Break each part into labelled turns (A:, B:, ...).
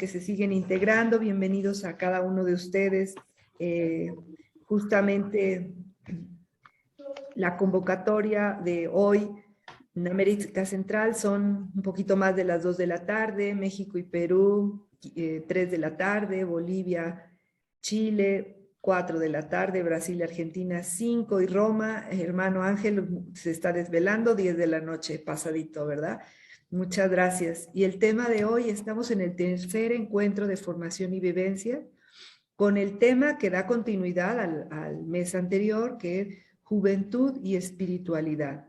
A: que se siguen integrando, bienvenidos a cada uno de ustedes. Justamente la convocatoria de hoy en América Central son un poquito más de las 2 de la tarde, México y Perú 3 de la tarde, Bolivia, Chile 4 de la tarde, Brasil y Argentina 5 y Roma, hermano Ángel se está desvelando 10 de la noche, pasadito, ¿verdad? Muchas gracias. Y el tema de hoy, estamos en el tercer encuentro de formación y vivencia, con el tema que da continuidad al mes anterior, que es juventud y espiritualidad,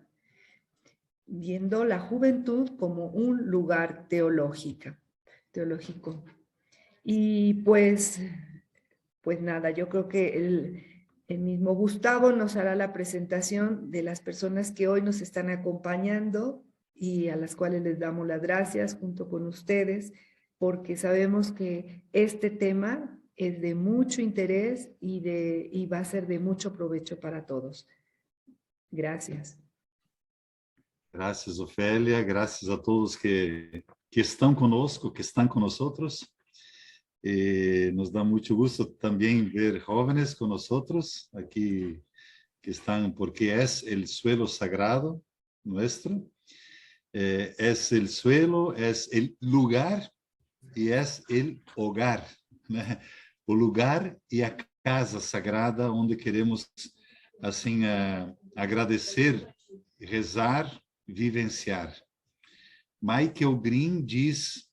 A: viendo la juventud como un lugar teológico. Y pues nada, yo creo que el mismo Gustavo nos hará la presentación de las personas que hoy nos están acompañando y a las cuales les damos las gracias junto con ustedes, porque sabemos que este tema es de mucho interés y va a ser de mucho provecho para todos. Gracias.
B: Gracias, Ofélia. Gracias a todos que estão conosco, que estão com nós. Nos dá muito gosto também ver jóvenes com nós aqui que estão, porque é o suelo sagrado nuestro, é o suelo, é o lugar e é o hogar, né? O lugar e a casa sagrada onde queremos assim agradecer, rezar, vivenciar. Michael Green diz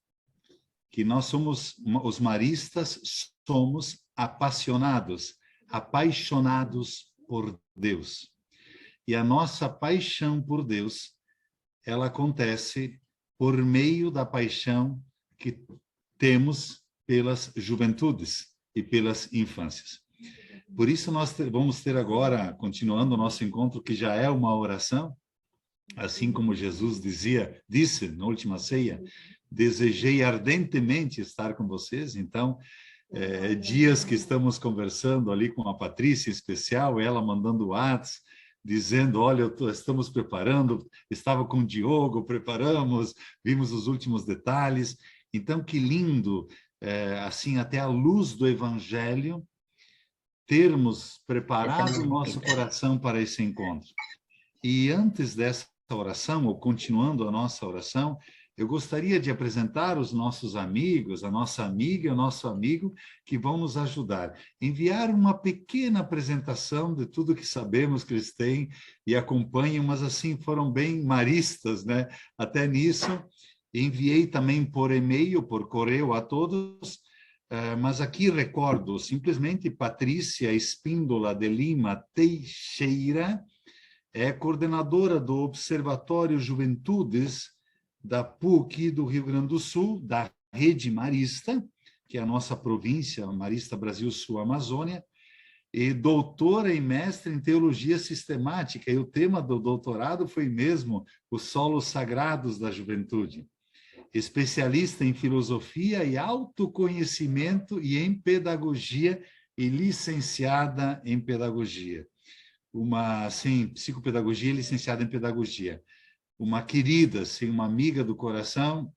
B: que nós somos, os maristas, somos apaixonados por Deus. E a nossa paixão por Deus, ela acontece por meio da paixão que temos pelas juventudes e pelas infâncias. Por isso nós vamos ter agora, continuando o nosso encontro, que já é uma oração, assim como Jesus disse na última ceia, desejei ardentemente estar com vocês. Então, dias que estamos conversando ali com a Patrícia em especial, ela mandando WhatsApp, dizendo, olha, estamos preparando, estava com o Diogo, preparamos, vimos os últimos detalhes. Então, que lindo, assim, até à luz do Evangelho, termos preparado o nosso coração para esse encontro. E antes dessa oração, ou continuando a nossa oração, eu gostaria de apresentar os nossos amigos, a nossa amiga e o nosso amigo que vão nos ajudar. Enviar uma pequena apresentação de tudo que sabemos que eles têm e acompanham, mas assim foram bem maristas, né? Até nisso, enviei também por e-mail, por correio a todos, mas aqui recordo simplesmente Patrícia Espíndola de Lima Teixeira, é coordenadora do Observatório Juventudes da PUC do Rio Grande do Sul, da Rede Marista, que é a nossa província, Marista Brasil Sul Amazônia, e doutora e mestre em Teologia Sistemática, e o tema do doutorado foi mesmo os solos sagrados da juventude. Especialista em filosofia e autoconhecimento e em pedagogia, e licenciada em pedagogia. Psicopedagogia e licenciada em pedagogia. Uma querida, assim, uma amiga do coração,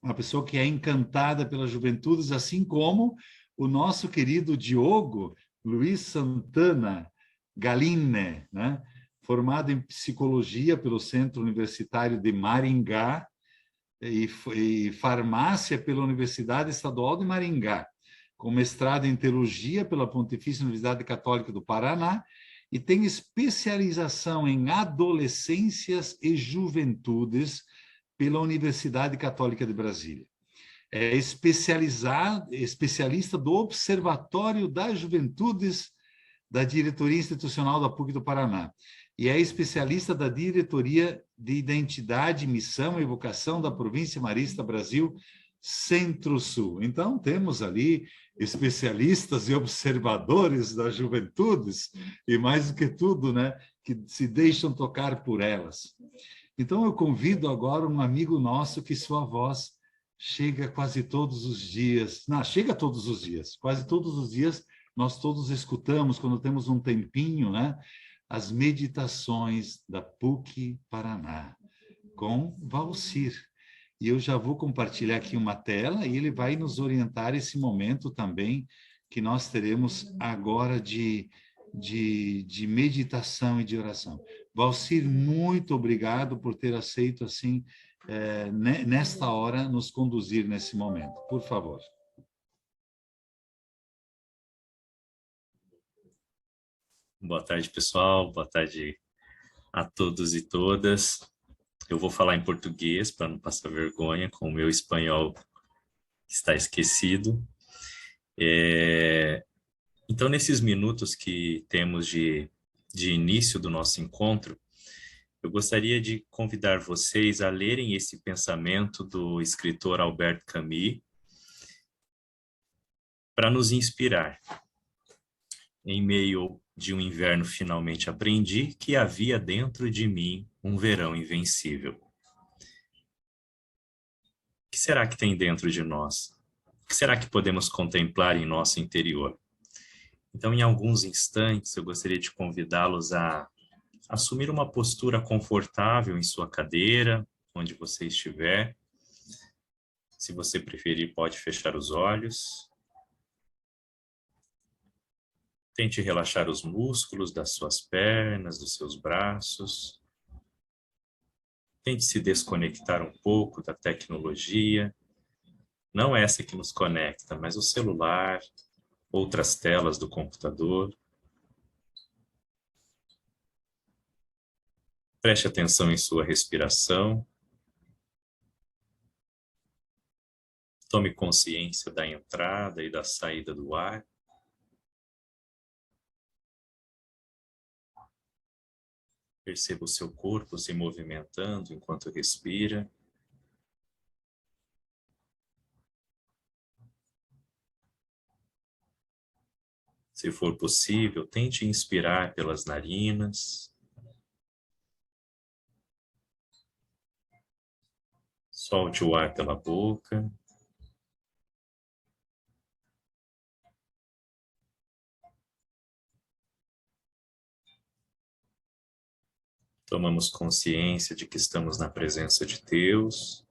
B: uma pessoa que é encantada pelas juventudes, assim como o nosso querido Diogo Luiz Santana Galine, né? Formado em psicologia pelo Centro Universitário de Maringá e farmácia pela Universidade Estadual de Maringá, com mestrado em teologia pela Pontifícia Universidade Católica do Paraná, e tem especialização em adolescências e juventudes pela Universidade Católica de Brasília. É especialista do Observatório das Juventudes da Diretoria Institucional da PUC do Paraná. E é especialista da Diretoria de Identidade, Missão e Vocação da Província Marista Brasil Centro-Sul. Então, temos ali especialistas e observadores das juventudes, e mais do que tudo, né, que se deixam tocar por elas. Então, eu convido agora um amigo nosso que sua voz chega quase todos os dias. Não, chega todos os dias. Quase todos os dias nós todos escutamos, quando temos um tempinho, né, as meditações da PUC Paraná, com Valcir. e eu já vou compartilhar aqui uma tela e ele vai nos orientar esse momento também que nós teremos agora de meditação e de oração. Valcir, muito obrigado por ter aceito assim, nesta hora, nos conduzir nesse momento. Por favor.
C: Boa tarde, pessoal. Boa tarde a todos e todas. Eu vou falar em português para não passar vergonha com o meu espanhol que está esquecido. Então, nesses minutos que temos de início do nosso encontro, eu gostaria de convidar vocês a lerem esse pensamento do escritor Albert Camus para nos inspirar. Em meio de um inverno finalmente aprendi que havia dentro de mim um verão invencível. O que será que tem dentro de nós? O que será que podemos contemplar em nosso interior? Então, em alguns instantes, eu gostaria de convidá-los a assumir uma postura confortável em sua cadeira, onde você estiver. Se você preferir, pode fechar os olhos. Tente relaxar os músculos das suas pernas, dos seus braços. Tente se desconectar um pouco da tecnologia. Não essa que nos conecta, mas o celular, outras telas do computador. Preste atenção em sua respiração. Tome consciência da entrada e da saída do ar. Perceba o seu corpo se movimentando enquanto respira. Se for possível, tente inspirar pelas narinas. Solte o ar pela boca. Tomamos consciência de que estamos na presença de Deus.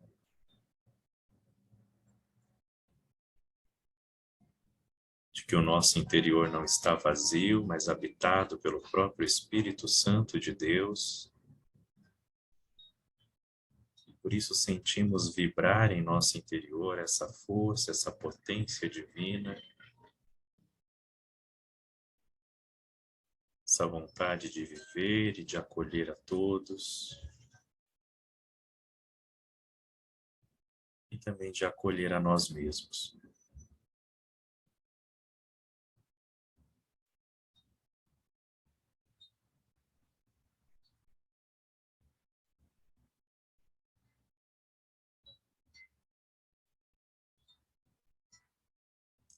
C: De que o nosso interior não está vazio, mas habitado pelo próprio Espírito Santo de Deus. Por isso sentimos vibrar em nosso interior essa força, essa potência divina, essa vontade de viver e de acolher a todos, e também de acolher a nós mesmos.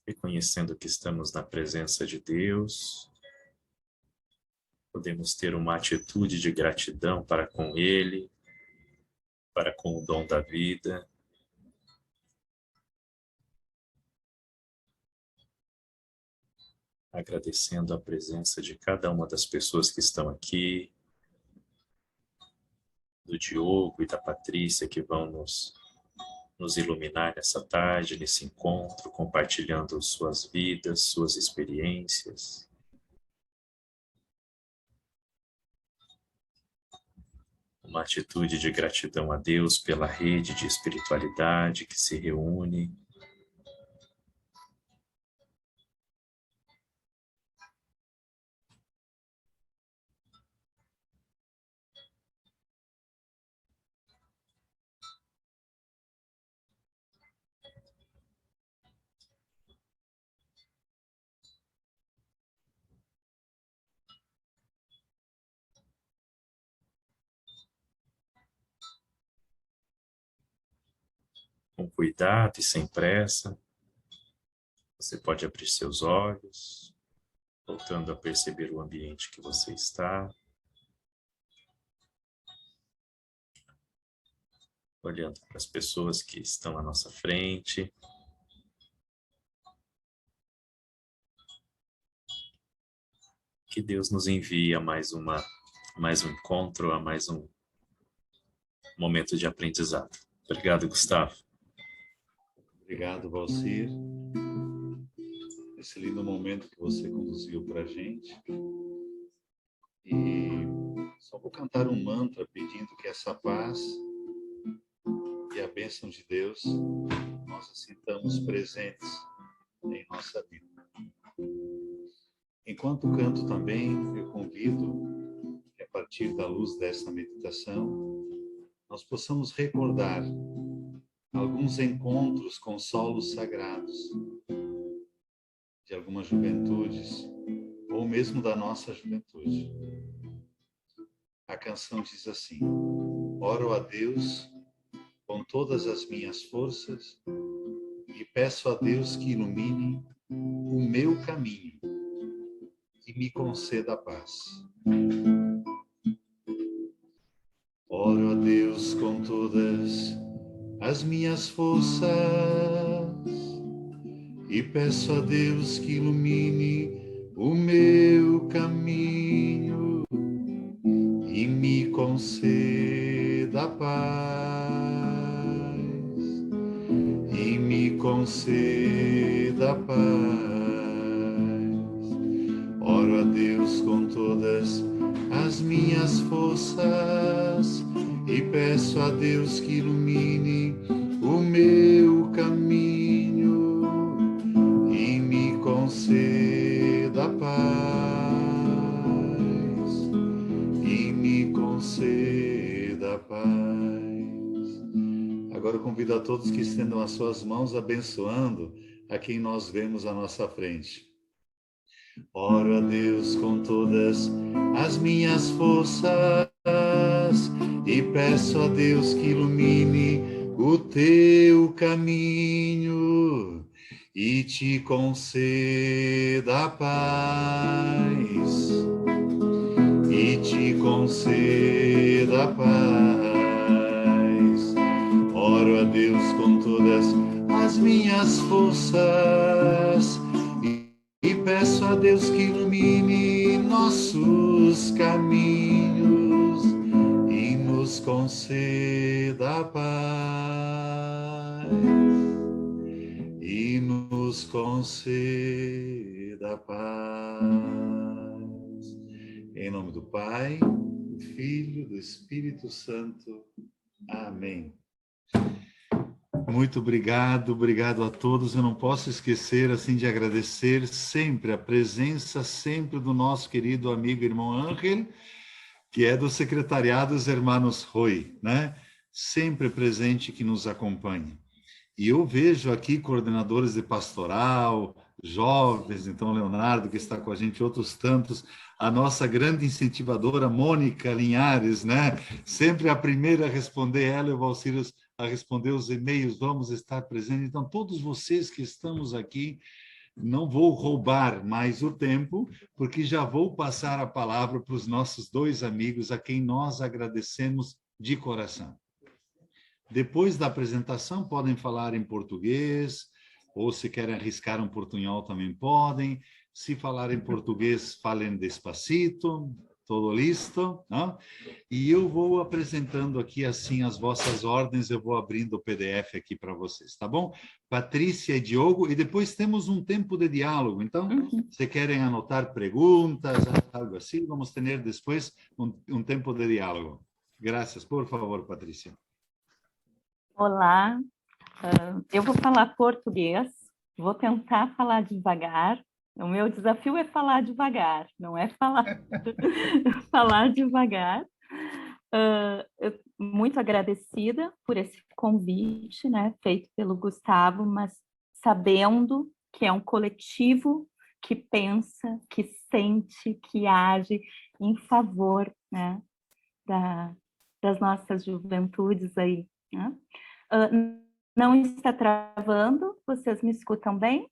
C: Reconhecendo que estamos na presença de Deus, podemos ter uma atitude de gratidão para com Ele, para com o dom da vida. Agradecendo a presença de cada uma das pessoas que estão aqui, do Diogo e da Patrícia que vão nos iluminar nessa tarde, nesse encontro, compartilhando suas vidas, suas experiências. Uma atitude de gratidão a Deus pela rede de espiritualidade que se reúne. Com cuidado e sem pressa, você pode abrir seus olhos, voltando a perceber o ambiente que você está, olhando para as pessoas que estão à nossa frente. Que Deus nos envie a mais um encontro, a mais um momento de aprendizado. Obrigado, Gustavo.
B: Obrigado, Valcir. Esse lindo momento que você conduziu para a gente. E só vou cantar um mantra pedindo que essa paz e a bênção de Deus nós a sintamos presentes em nossa vida. Enquanto canto também, eu convido que a partir da luz dessa meditação nós possamos recordar alguns encontros com solos sagrados de algumas juventudes ou mesmo da nossa juventude. A canção diz assim: oro a Deus com todas as minhas forças e peço a Deus que ilumine o meu caminho e me conceda a paz. Oro a Deus com todas as minhas forças e peço a Deus que ilumine o meu caminho e me conceda a paz, e me conceda a paz. Oro a Deus com todas as minhas forças e peço a Deus que ilumine o meu caminho e me conceda a paz, e me conceda a paz. Agora eu convido a todos que estendam as suas mãos abençoando a quem nós vemos à nossa frente. Oro a Deus com todas as minhas forças e peço a Deus que ilumine o teu caminho e te conceda a paz, e te conceda a paz. Oro a Deus com todas as minhas forças e peço a Deus que ilumine nossos caminhos e nos conceda a paz, e nos conceda a paz. Em nome do Pai, do Filho, do Espírito Santo. Amém. Muito obrigado a todos. Eu não posso esquecer assim de agradecer sempre a presença sempre do nosso querido amigo irmão Ángel, que é do secretariado dos Hermanos Roy, né? Sempre presente, que nos acompanha. E eu vejo aqui coordenadores de pastoral, jovens, então Leonardo, que está com a gente, outros tantos, a nossa grande incentivadora, Mônica Linhares, né? Sempre a primeira a responder, ela e o Valcir a responder os e-mails, vamos estar presentes. Então, todos vocês que estamos aqui, não vou roubar mais o tempo, porque já vou passar a palavra para os nossos dois amigos, a quem nós agradecemos de coração. Depois da apresentação, podem falar em português, ou se querem arriscar um portunhol, também podem. Se falar em português, falem despacito, todo listo, não? E eu vou apresentando aqui, assim, as vossas ordens, eu vou abrindo o PDF aqui para vocês, tá bom? Patrícia e Diogo, e depois temos um tempo de diálogo, então, se querem anotar perguntas, algo assim, vamos ter depois um tempo de diálogo. Graças, por favor, Patrícia.
D: Olá, eu vou falar português, vou tentar falar devagar. O meu desafio é falar devagar, não é falar, falar devagar. Muito agradecida por esse convite, né, feito pelo Gustavo, mas sabendo que é um coletivo que pensa, que sente, que age em favor, né, das nossas juventudes aí, né? Não está travando? Vocês me escutam bem?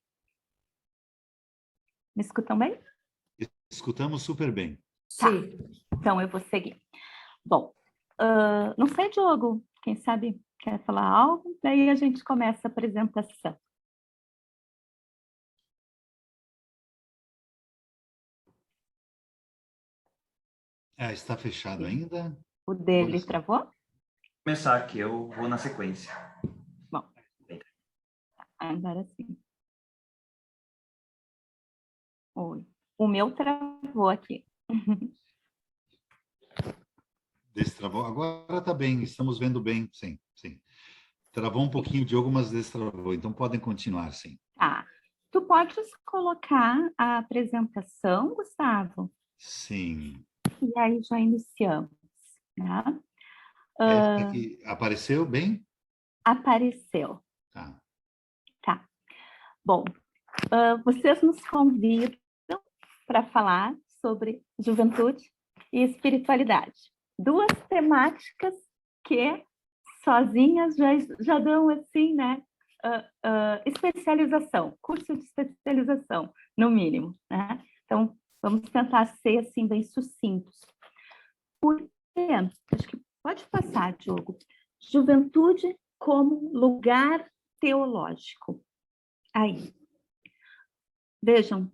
D: Me escutam bem?
B: Escutamos super bem.
D: Tá. Então eu vou seguir. Bom, não sei, Diogo, quem sabe quer falar algo? Daí a gente começa a apresentação.
B: Está fechado ainda?
D: O dele travou?
E: começar, que eu vou na sequência.
D: Bom, agora sim. Oi. O meu travou aqui.
B: Destravou. Agora está bem, estamos vendo bem, sim, sim. Travou um pouquinho, Diogo, mas destravou. Então podem continuar, sim.
D: Tá. Tu podes colocar a apresentação, Gustavo?
B: Sim.
D: E aí já iniciamos, né?
B: Essa aqui apareceu bem?
D: Apareceu.
B: Tá.
D: Tá. Bom, vocês nos convidam para falar sobre juventude e espiritualidade. Duas temáticas que sozinhas já dão assim, né? Especialização, curso de especialização, no mínimo, né? Então, vamos tentar ser assim bem sucintos. Porque, acho que pode passar, Diogo, juventude como lugar teológico. Aí, vejam,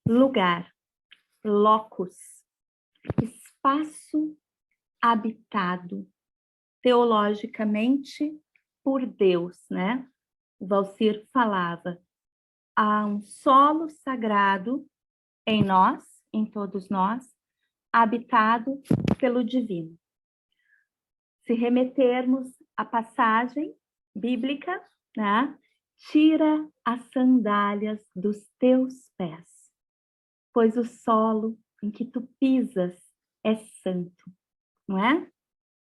D: lugar, locus, espaço habitado, teologicamente por Deus, né? O Valcir falava, há um solo sagrado em nós, em todos nós, habitado pelo divino. Se remetermos à passagem bíblica, né? Tira as sandálias dos teus pés, pois o solo em que tu pisas é santo, não é?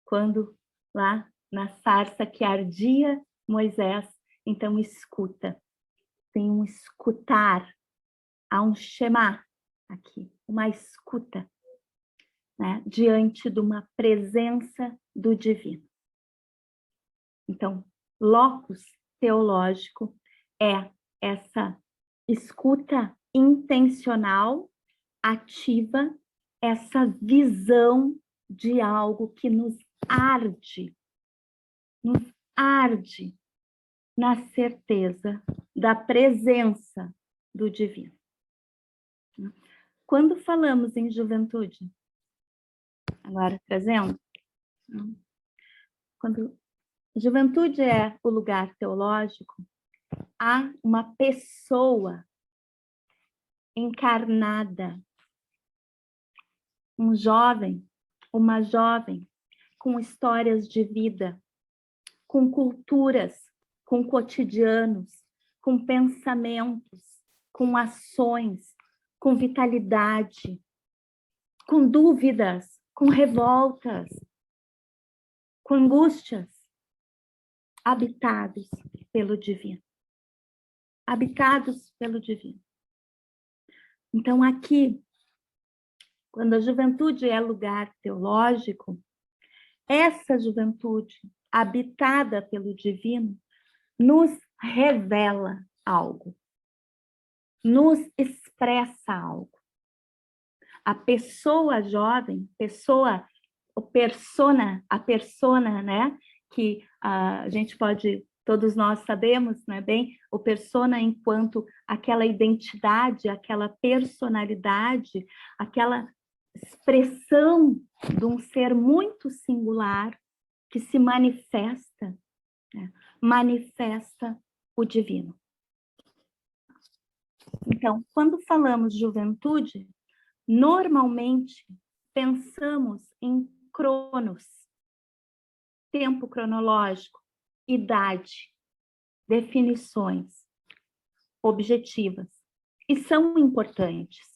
D: Quando lá na sarça que ardia Moisés, então escuta. Tem um escutar, há um shema aqui, uma escuta, né? Diante de uma presença do divino. Então, locus teológico é essa escuta intencional, ativa, essa visão de algo que nos arde na certeza da presença do divino. Quando falamos em juventude, agora trazendo, quando juventude é o lugar teológico, há uma pessoa encarnada, um jovem, uma jovem com histórias de vida, com culturas, com cotidianos, com pensamentos, com ações, com vitalidade, com dúvidas, com revoltas, com angústias, habitados pelo divino. Habitados pelo divino. Então, aqui, quando a juventude é lugar teológico, essa juventude habitada pelo divino nos revela algo, nos expressa algo. A pessoa jovem, a persona, né, que a gente pode, todos nós sabemos, né, bem, o persona enquanto aquela identidade, aquela personalidade, aquela expressão de um ser muito singular que se manifesta, né, manifesta o divino. Então, quando falamos juventude, normalmente pensamos em cronos, tempo cronológico, idade, definições objetivas. E são importantes,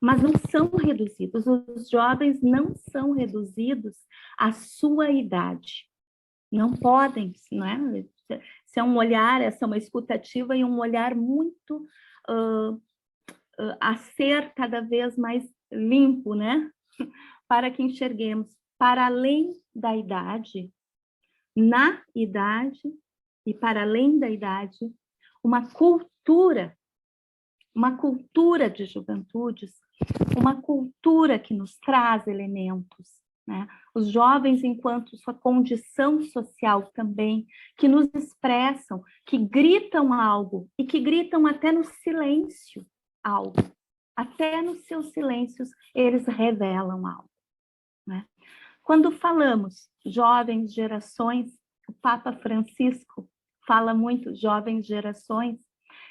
D: mas não são reduzidos. Os jovens não são reduzidos à sua idade. Não podem, não é? Se é um olhar, essa é uma escutativa e um olhar muito a ser cada vez mais limpo, né? Para que enxerguemos para além da idade, na idade e para além da idade, uma cultura de juventudes, uma cultura que nos traz elementos, né? Os jovens, enquanto sua condição social também, que nos expressam, que gritam algo e que gritam até no silêncio algo. Até nos seus silêncios eles revelam algo, né? Quando falamos jovens gerações, o Papa Francisco fala muito jovens gerações,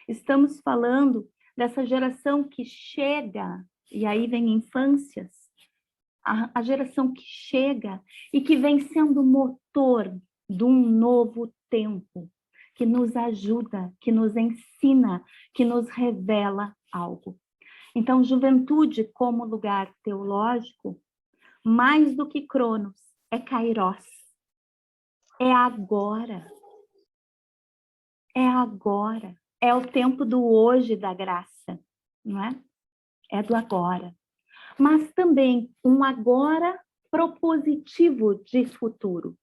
D: estamos falando dessa geração que chega, e aí vem infâncias, a geração que chega e que vem sendo motor de um novo tempo, que nos ajuda, que nos ensina, que nos revela algo. Então, juventude como lugar teológico, mais do que Cronos, é Kairos. É agora. É agora. É o tempo do hoje da graça, não é? É do agora. Mas também um agora propositivo de futuro.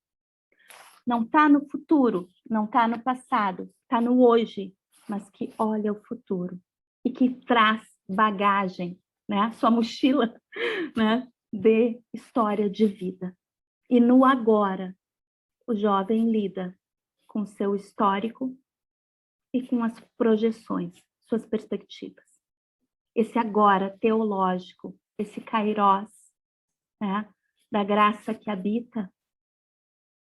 D: Não está no futuro, não está no passado, está no hoje, mas que olha o futuro e que traz bagagem, né? Sua mochila, né? De história de vida. E no agora, o jovem lida com seu histórico e com as projeções, suas perspectivas. Esse agora teológico, esse Kairos, né, da graça que habita,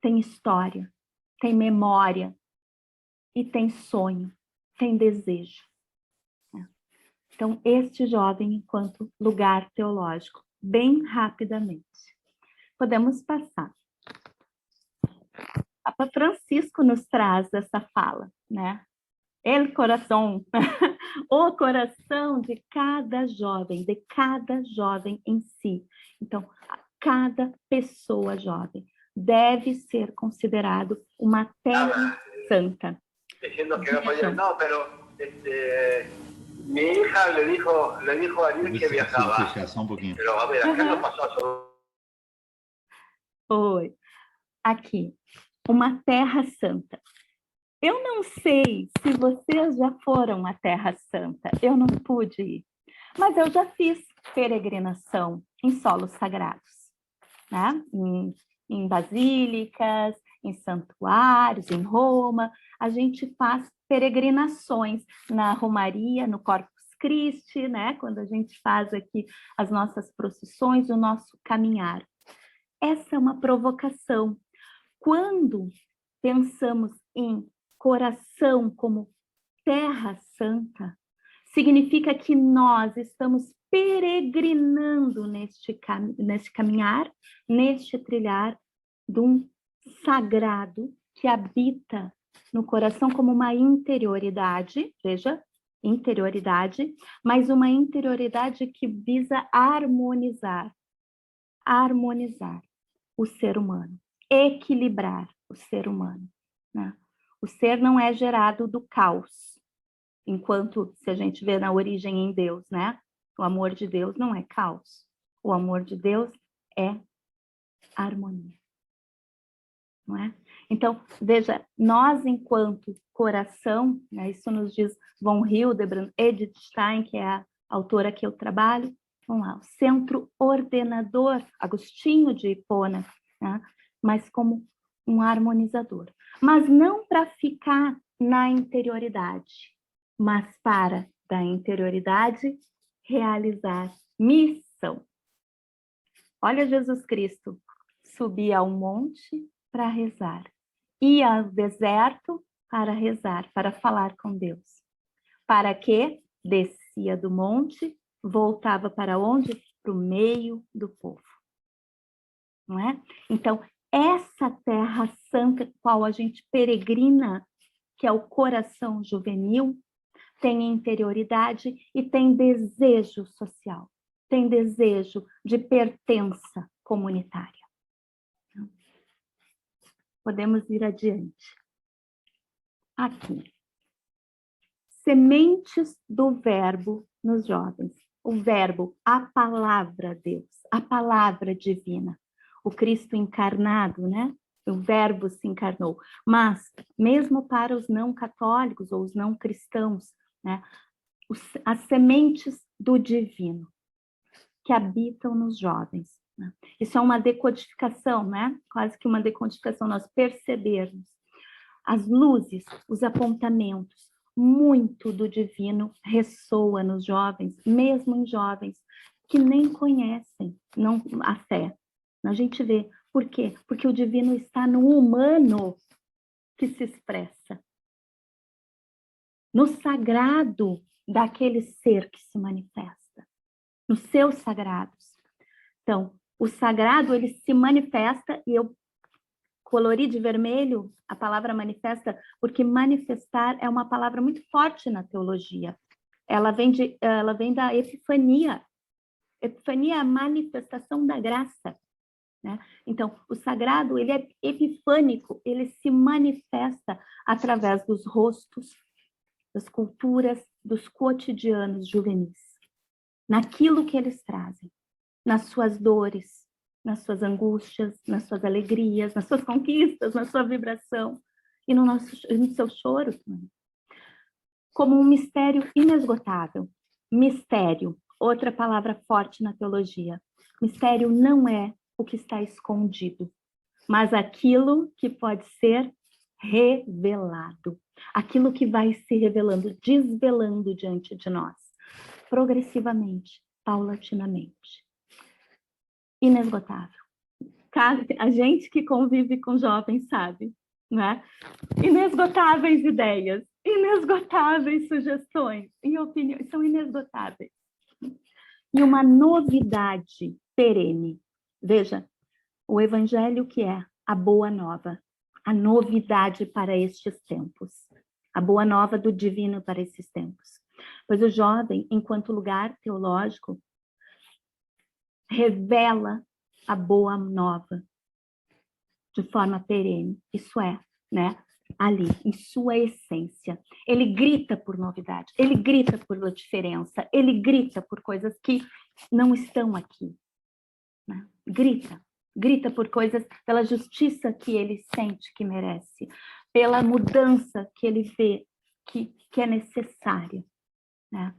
D: tem história, tem memória e tem sonho, tem desejo. Né? Então, este jovem enquanto lugar teológico, bem rapidamente. Podemos passar. Papa Francisco nos traz essa fala, né? El coração, o coração de cada jovem em si. Então, cada pessoa jovem deve ser considerado uma terra santa.
F: Diciendo que no podía, no, pero mi hija le dijo a Ariel que viajaba.
B: Só um pouquinho.
F: Pero a ver, acá no pasó absolutamente.
D: Oi, aqui, uma terra santa. Eu não sei se vocês já foram à Terra Santa, eu não pude ir, mas eu já fiz peregrinação em solos sagrados, né? Em basílicas, em santuários, em Roma, a gente faz peregrinações na Romaria, no Corpus Christi, né? Quando a gente faz aqui as nossas procissões, o nosso caminhar. Essa é uma provocação. Quando pensamos em coração como terra santa, significa que nós estamos peregrinando neste caminhar, neste trilhar de um sagrado que habita no coração como uma interioridade, veja, interioridade, mas uma interioridade que visa harmonizar o ser humano, equilibrar o ser humano, né? O ser não é gerado do caos, enquanto se a gente vê na origem em Deus, né? O amor de Deus não é caos. O amor de Deus é harmonia, não é? Então, veja, nós enquanto coração, né, isso nos diz von Hildebrand, Edith Stein, que é a autora que eu trabalho, vamos lá, o centro ordenador, Agostinho de Hipona, né? Mas como um harmonizador. Mas não para ficar na interioridade, mas para, da interioridade, realizar missão. Olha Jesus Cristo, subia ao monte para rezar, ia ao deserto para rezar, para falar com Deus. Para quê? Descia do monte, voltava para onde? Para o meio do povo. Não é? Então, essa terra santa, qual a gente peregrina, que é o coração juvenil, tem interioridade e tem desejo social, tem desejo de pertença comunitária. Podemos ir adiante. Aqui. Sementes do verbo nos jovens. O verbo, a palavra Deus, a palavra divina. O Cristo encarnado, né? O verbo se encarnou. Mas, mesmo para os não católicos ou os não cristãos, né? As sementes do divino que habitam nos jovens. Né? Isso é uma decodificação, né? Quase que uma decodificação, nós percebermos as luzes, os apontamentos, muito do divino ressoa nos jovens, mesmo em jovens que nem conhecem a fé, A gente vê. Por quê? Porque o divino está no humano que se expressa, no sagrado daquele ser que se manifesta, nos seus sagrados. Então, o sagrado, ele se manifesta, e eu colori de vermelho a palavra manifesta, porque manifestar é uma palavra muito forte na teologia. Ela vem da epifania. Epifania é a manifestação da graça, né? Então, o sagrado, ele é epifânico, ele se manifesta através dos rostos, das culturas, dos cotidianos juvenis, naquilo que eles trazem, nas suas dores, nas suas angústias, nas suas alegrias, nas suas conquistas, na sua vibração e no seu choro também. Como um mistério inesgotável. Mistério, outra palavra forte na teologia. Mistério não é o que está escondido, mas aquilo que pode ser revelado. Aquilo que vai se revelando, desvelando diante de nós, progressivamente, paulatinamente. Inesgotável. A gente que convive com jovens sabe, né? Inesgotáveis ideias, inesgotáveis sugestões e opiniões, são inesgotáveis. E uma novidade perene. Veja, o evangelho que é a boa nova, a novidade para estes tempos, a boa nova do divino para esses tempos. Pois o jovem, enquanto lugar teológico, revela a boa nova de forma perene, isso é, né, ali, em sua essência. Ele grita por novidade, ele grita por diferença, ele grita por coisas que não estão aqui, né? Grita por coisas, pela justiça que ele sente que merece, pela mudança que ele vê que é necessária, né?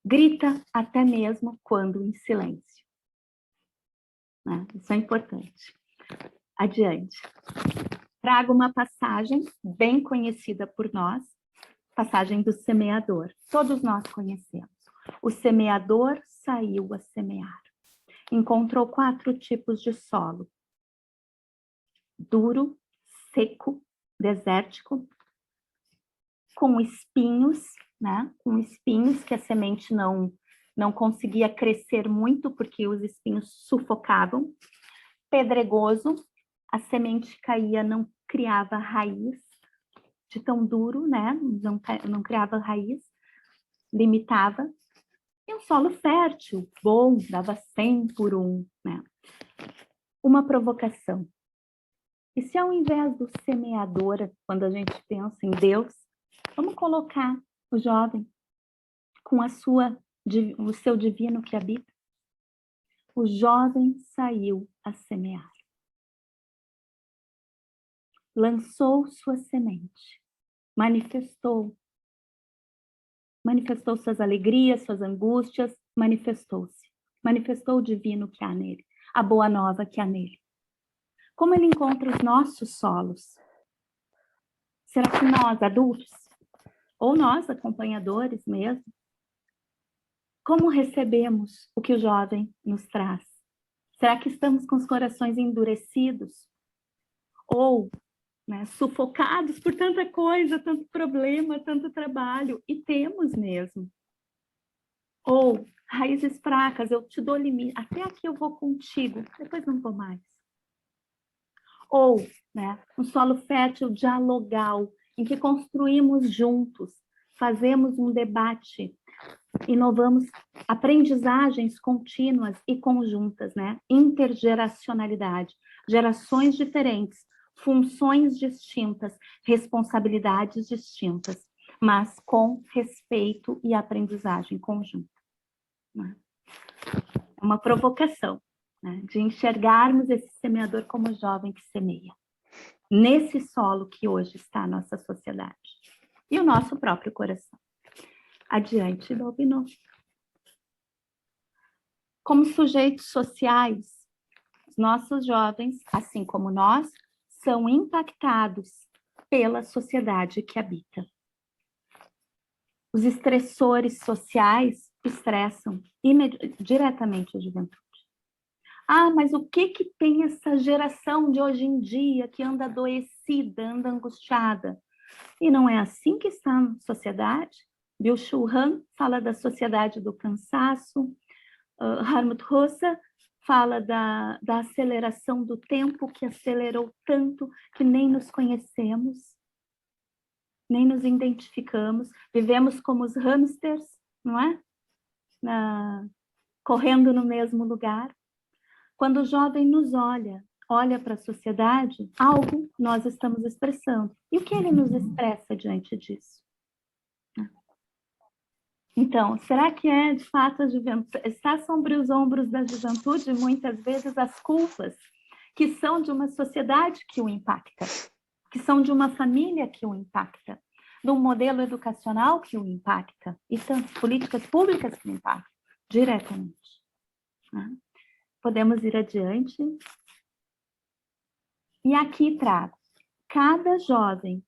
D: Grita até mesmo quando em silêncio. Isso é importante. Adiante. Trago uma passagem bem conhecida por nós, passagem do semeador. Todos nós conhecemos. O semeador saiu a semear. Encontrou 4 tipos de solo: duro, seco, desértico, com espinhos, né? Com espinhos que a semente não conseguia crescer muito porque os espinhos sufocavam. Pedregoso, a semente caía, não criava raiz, de tão duro, né? Não criava raiz, limitava. E um solo fértil, bom, dava 100 por 1, né? Uma provocação. E se ao invés do semeador, quando a gente pensa em Deus, vamos colocar o jovem com o seu divino que habita? O jovem saiu a semear. Lançou sua semente, manifestou suas alegrias, suas angústias, manifestou o divino que há nele, a boa nova que há nele. Como ele encontra os nossos solos? Será que nós, adultos, ou nós, acompanhadores mesmo, como recebemos o que o jovem nos traz? Será que estamos com os corações endurecidos? Ou, né, sufocados por tanta coisa, tanto problema, tanto trabalho? E temos mesmo. Ou, raízes fracas, eu te dou limite, até aqui eu vou contigo, depois não vou mais. Ou, né, um solo fértil dialogal, em que construímos juntos, fazemos um debate, inovamos aprendizagens contínuas e conjuntas, né? Intergeracionalidade, gerações diferentes, funções distintas, responsabilidades distintas, mas com respeito e aprendizagem conjunta, né? É uma provocação, né, de enxergarmos esse semeador como jovem que semeia, nesse solo que hoje está a nossa sociedade e o nosso próprio coração. Adiante, Dalbino. Como sujeitos sociais, os nossos jovens, assim como nós, são impactados pela sociedade que habita. Os estressores sociais estressam diretamente a juventude. Ah, mas o que que tem essa geração de hoje em dia que anda adoecida, anda angustiada? E não é assim que está a sociedade? Byung-Chul Han fala da sociedade do cansaço, Hartmut Rosa fala da aceleração do tempo, que acelerou tanto que nem nos conhecemos, nem nos identificamos, vivemos como os hamsters, não é? Correndo no mesmo lugar. Quando o jovem nos olha para a sociedade, algo nós estamos expressando. E o que ele nos expressa diante disso? Então, será que de fato, a juventude está sobre os ombros da juventude, muitas vezes, as culpas que são de uma sociedade que o impacta, que são de uma família que o impacta, de um modelo educacional que o impacta, e tantas políticas públicas que o impactam diretamente. Né? Podemos ir adiante. E aqui trago, cada jovem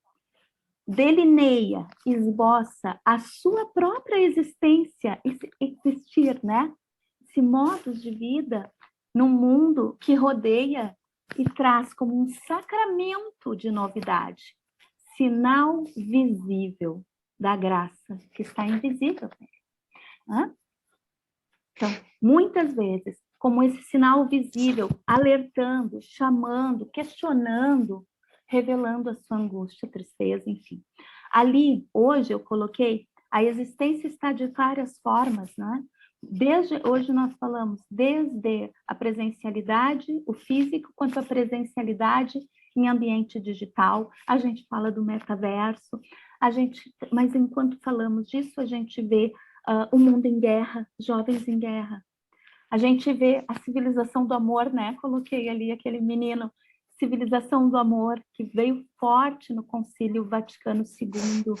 D: delineia, esboça a sua própria existência, existir, né? Esse modo de vida num mundo que rodeia e traz como um sacramento de novidade, sinal visível da graça que está invisível. Né? Então, muitas vezes, como esse sinal visível, alertando, chamando, questionando, revelando a sua angústia, tristeza, enfim. Ali, hoje, eu coloquei, a existência está de várias formas, né? Hoje nós falamos desde a presencialidade, o físico, quanto a presencialidade em ambiente digital, a gente fala do metaverso, mas enquanto falamos disso, a gente vê o mundo em guerra, jovens em guerra. A gente vê a civilização do amor, né? Coloquei ali aquele menino, civilização do amor, que veio forte no Concílio Vaticano II.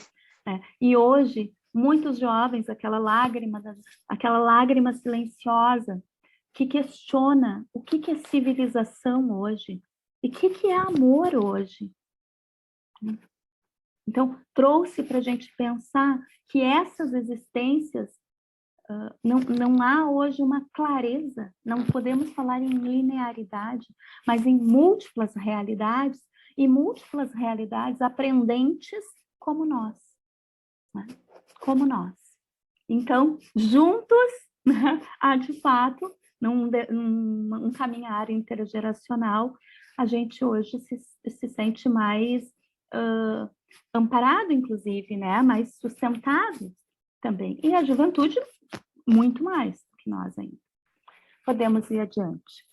D: Né? E hoje, muitos jovens, aquela lágrima silenciosa, que questiona o que é civilização hoje e o que é amor hoje. Então, trouxe para a gente pensar que essas existências, não há hoje uma clareza, não podemos falar em linearidade, mas em múltiplas realidades, e múltiplas realidades aprendentes como nós. Né? Como nós. Então, juntos, né, há de fato, num caminhar intergeracional, a gente hoje se sente mais amparado, inclusive, né? Mais sustentado também. E a juventude, muito mais que nós ainda. Podemos ir adiante.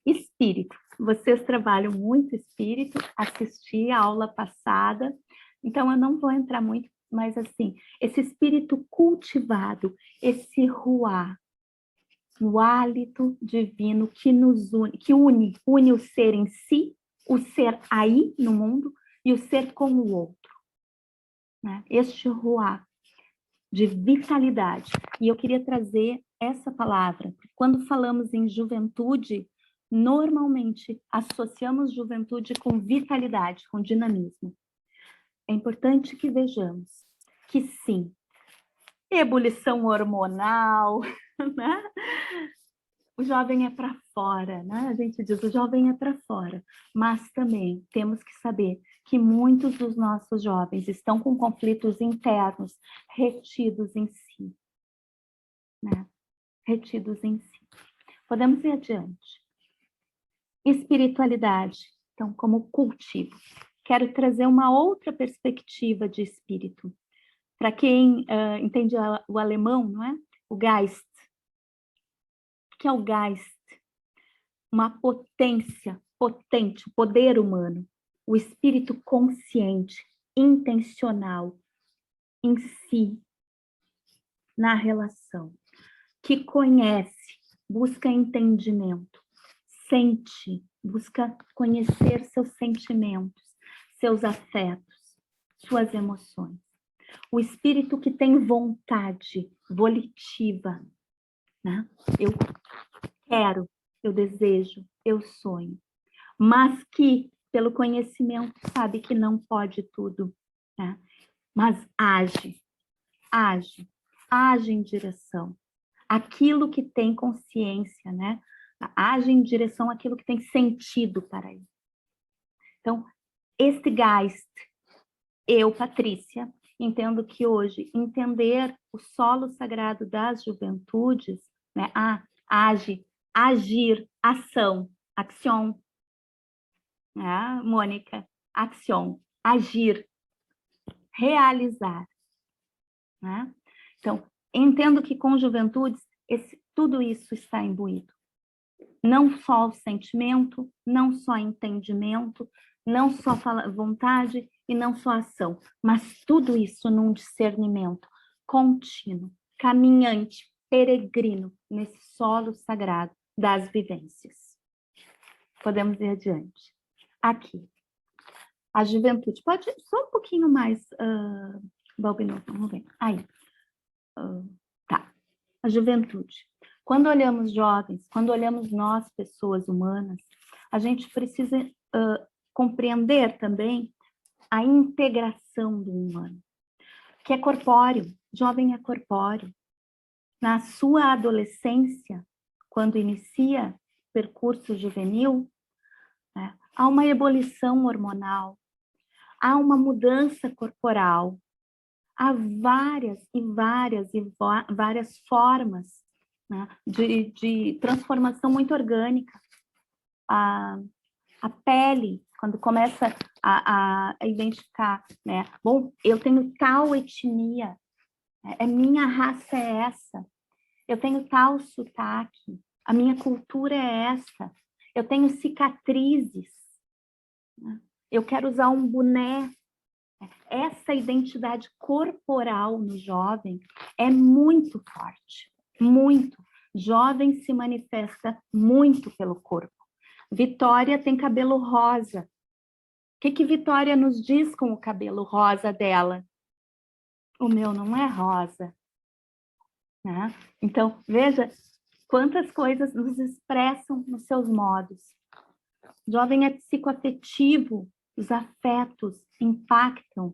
D: Espírito. Vocês trabalham muito espírito, assisti a aula passada, então eu não vou entrar muito, mas assim, esse espírito cultivado, esse ruá, o hálito divino que nos une, que une o ser em si, o ser aí no mundo e o ser com o outro. Né? Este ruá de vitalidade. E eu queria trazer essa palavra. Quando falamos em juventude, normalmente associamos juventude com vitalidade, com dinamismo. É importante que vejamos que sim, ebulição hormonal, né? O jovem é para fora, né? A gente diz, o jovem é para fora, mas também temos que saber que muitos dos nossos jovens estão com conflitos internos retidos em si, né? Retidos em si. Podemos ir adiante. Espiritualidade, então, como cultivo. Quero trazer uma outra perspectiva de espírito. Para quem entende o alemão, não é? O Geist. O que é o Geist? Uma potência, potente, o poder humano, o espírito consciente, intencional, em si, na relação, que conhece, busca entendimento, sente, busca conhecer seus sentimentos, seus afetos, suas emoções. O espírito que tem vontade volitiva, né? Eu quero, eu desejo, eu sonho, mas que, pelo conhecimento, sabe que não pode tudo, né? Mas age em direção àquilo que tem consciência, né? age em direção àquilo que tem sentido para ele. Então, este Geist, eu, Patrícia, entendo que hoje entender o solo sagrado das juventudes, né, agir, ação, action, né, Mônica, action, agir, realizar, né? Então, entendo que com juventudes tudo isso está imbuído. Não só o sentimento, não só entendimento, não só vontade e não só ação, mas tudo isso num discernimento contínuo, caminhante, peregrino, nesse solo sagrado das vivências. Podemos ir adiante. Aqui, a juventude. Pode só um pouquinho mais, Balbino, vamos ver. Aí. Tá. A juventude. Quando olhamos jovens, quando olhamos nós, pessoas humanas, a gente precisa compreender também a integração do humano, que é corpóreo. Jovem é corpóreo. Na sua adolescência, quando inicia o percurso juvenil, né, há uma ebulição hormonal, há uma mudança corporal, há várias formas, né, de transformação muito orgânica. A pele, quando começa a identificar, né, bom, eu tenho tal etnia, minha raça é essa, eu tenho tal sotaque, a minha cultura é essa, eu tenho cicatrizes, né, eu quero usar um boné. Essa identidade corporal no jovem é muito forte, muito. Jovem se manifesta muito pelo corpo. Vitória tem cabelo rosa. O que Vitória nos diz com o cabelo rosa dela? O meu não é rosa. Né? Então, veja quantas coisas nos expressam nos seus modos. Jovem é psicoafetivo, os afetos impactam,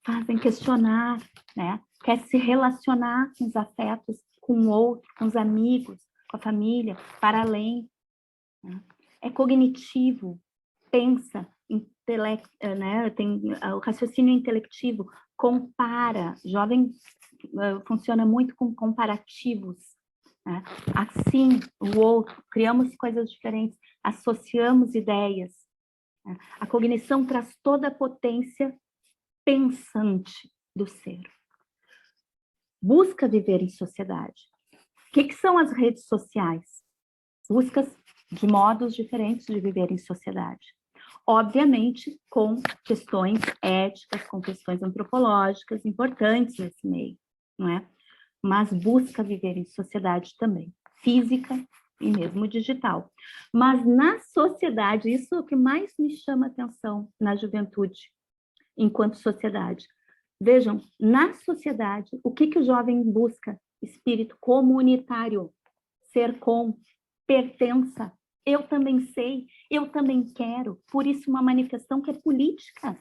D: fazem questionar, né? Quer se relacionar com os afetos, com o outro, com os amigos, com a família, para além. Né? É cognitivo, pensa, né? Tem o raciocínio intelectivo, compara. Jovem funciona muito com comparativos. Né? Assim, o outro, criamos coisas diferentes, associamos ideias. Né? A cognição traz toda a potência pensante do ser. Busca viver em sociedade. O que são as redes sociais? Buscas de modos diferentes de viver em sociedade. Obviamente, com questões éticas, com questões antropológicas importantes nesse meio, não é? Mas busca viver em sociedade também, física e mesmo digital. Mas na sociedade, isso é o que mais me chama a atenção na juventude, enquanto sociedade. Vejam, na sociedade, o que o jovem busca? Espírito comunitário, ser com, pertença. Eu também sei, eu também quero. Por isso, uma manifestação que é política.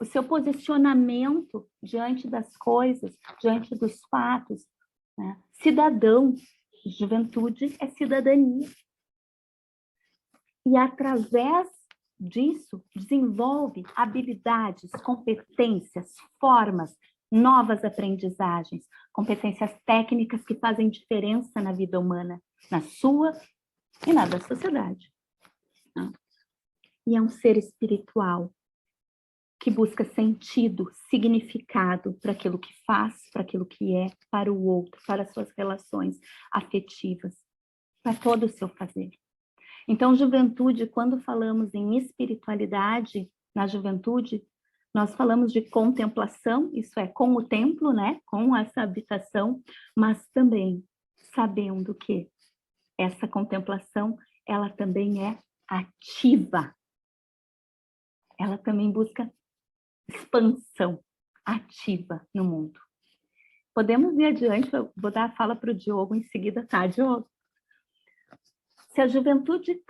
D: O seu posicionamento diante das coisas, diante dos fatos. Né? Cidadão, juventude é cidadania. E através disso, desenvolve habilidades, competências, formas, novas aprendizagens, competências técnicas que fazem diferença na vida humana, na sua e na da sociedade. E é um ser espiritual que busca sentido, significado para aquilo que faz, para aquilo que é, para o outro, para as suas relações afetivas, para todo o seu fazer. Então, juventude, quando falamos em espiritualidade na juventude, nós falamos de contemplação, isso é, com o templo, né? Com essa habitação, mas também sabendo que essa contemplação, ela também é ativa. Ela também busca expansão ativa no mundo. Podemos ir adiante, eu vou dar a fala para o Diogo em seguida, tá, Diogo? Se a juventude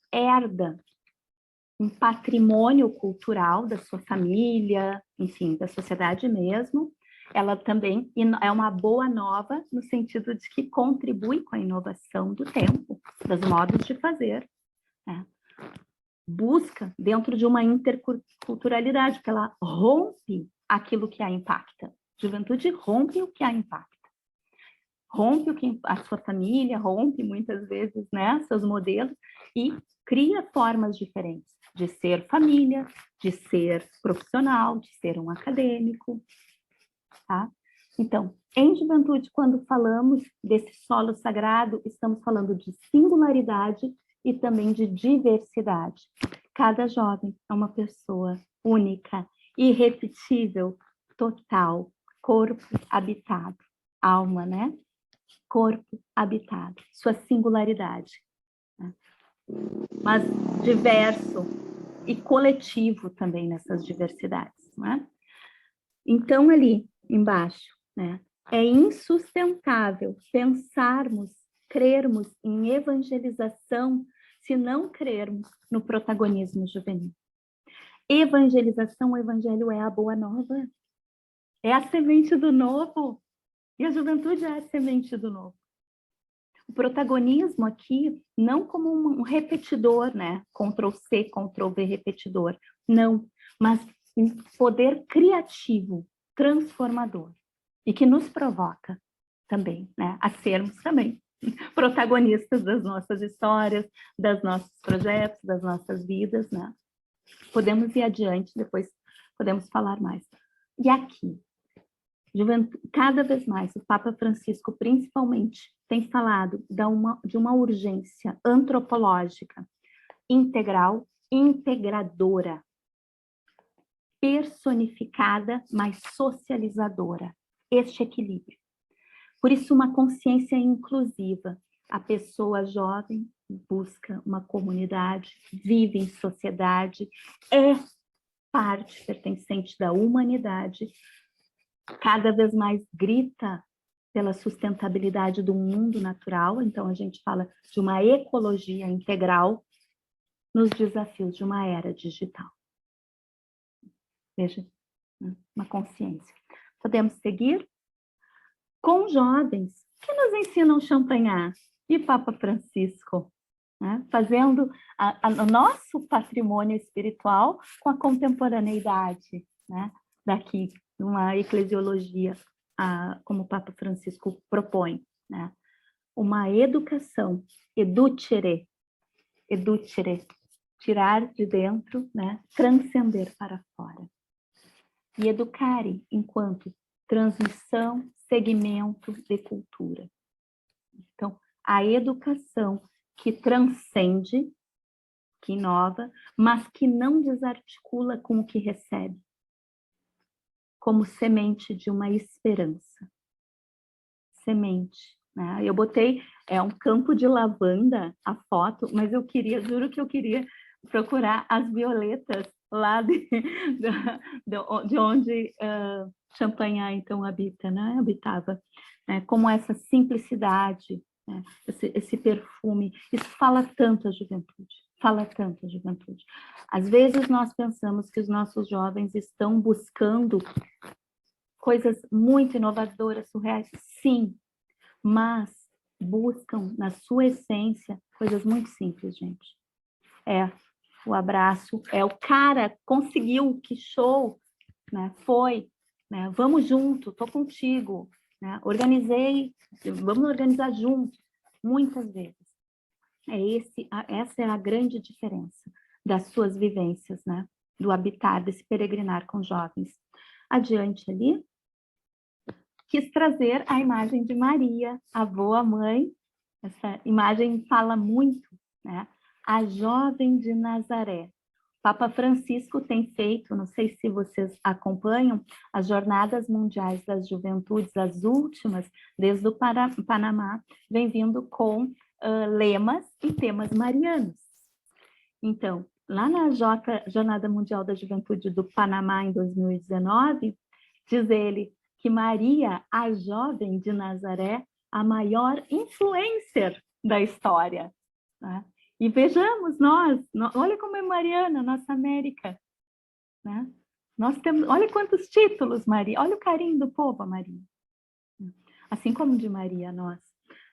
D: herda um patrimônio cultural da sua família, enfim, da sociedade mesmo, ela também é uma boa nova no sentido de que contribui com a inovação do tempo, dos modos de fazer, né? Busca dentro de uma interculturalidade, porque ela rompe aquilo que a impacta. Juventude rompe o que a impacta. Rompe o que a sua família, rompe muitas vezes, né, seus modelos, e cria formas diferentes de ser família, de ser profissional, de ser um acadêmico, tá? Então, em juventude, quando falamos desse solo sagrado, estamos falando de singularidade e também de diversidade. Cada jovem é uma pessoa única, irrepetível, total, corpo habitado, alma, né? Corpo habitado, sua singularidade, né? Mas diverso e coletivo também nessas diversidades, né? Então, ali embaixo, né, é insustentável pensarmos, crermos em evangelização se não crermos no protagonismo juvenil. Evangelização, o evangelho é a boa nova, é a semente do novo, e a juventude é a semente do novo. O protagonismo aqui, não como um repetidor, né? Ctrl+C, Ctrl+V, repetidor. Não, mas um poder criativo, transformador. E que nos provoca também, né? A sermos também protagonistas das nossas histórias, dos nossos projetos, das nossas vidas, né? Podemos ir adiante, depois podemos falar mais. E aqui, cada vez mais, o Papa Francisco, principalmente, tem falado de uma urgência antropológica, integral, integradora, personificada, mas socializadora. Este equilíbrio. Por isso, uma consciência inclusiva. A pessoa jovem busca uma comunidade, vive em sociedade, é parte pertencente da humanidade, cada vez mais grita pela sustentabilidade do mundo natural. Então, a gente fala de uma ecologia integral nos desafios de uma era digital. Veja, uma consciência. Podemos seguir? Com jovens que nos ensinam Champagnat e Papa Francisco, né? Fazendo o nosso patrimônio espiritual com a contemporaneidade, né? Daqui, uma eclesiologia, como o Papa Francisco propõe, né? Uma educação, educere, tirar de dentro, né? Transcender para fora. E educare enquanto transmissão, segmento de cultura. Então, a educação que transcende, que inova, mas que não desarticula com o que recebe, como semente de uma esperança. Semente, né? Eu botei, um campo de lavanda, a foto, mas eu queria, juro que eu queria procurar as violetas lá de onde Champagnat, então, habitava, né? Como essa simplicidade, né? Esse perfume, isso fala tanto à juventude, fala tanto à juventude. Às vezes nós pensamos que os nossos jovens estão buscando coisas muito inovadoras, surreais, sim, mas buscam, na sua essência, coisas muito simples, gente. O abraço, o cara conseguiu, que show, né? Foi, né? Vamos junto, tô contigo, né? Organizei, vamos organizar juntos, muitas vezes. Essa é a grande diferença das suas vivências, né? Do habitar, desse peregrinar com jovens. Adiante ali, quis trazer a imagem de Maria, avó, a mãe. Essa imagem fala muito, né? A jovem de Nazaré. Papa Francisco tem feito, não sei se vocês acompanham, as Jornadas Mundiais das Juventudes, as últimas, desde o Panamá, vem vindo com lemas e temas marianos. Então, lá na Jornada Mundial da Juventude do Panamá, em 2019, diz ele que Maria, a jovem de Nazaré, a maior influencer da história, né? E vejamos olha como é Mariana, nossa América, né? Nós temos, olha quantos títulos, Maria. Olha o carinho do povo, Maria. Assim como de Maria, nós.